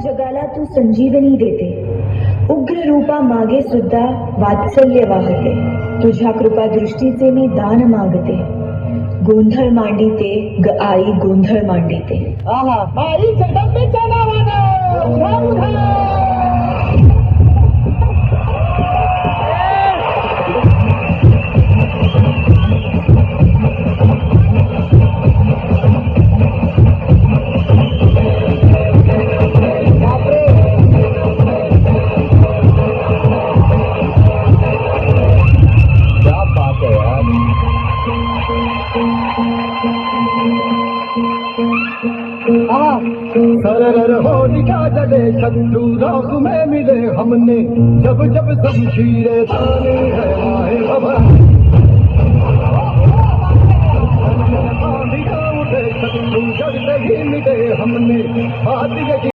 जगाला तू संजीवनी देते, उग्र रूपा मागे सुद्धा वात्सल्य वाहते. तुझ्या कृपा दृष्टीचे मी दान मागते. गोंधळ मांडिते ग आई, गोंधळ मांडिते. आई जगदंबेच्या नावानं उधा उधा. सरर होलिका जले शत्रु राख में मिले हमने, जब जब शमशीरें ताने है आए भवन. उठे शत्रु जड़ से ही मिले हमने, हाथ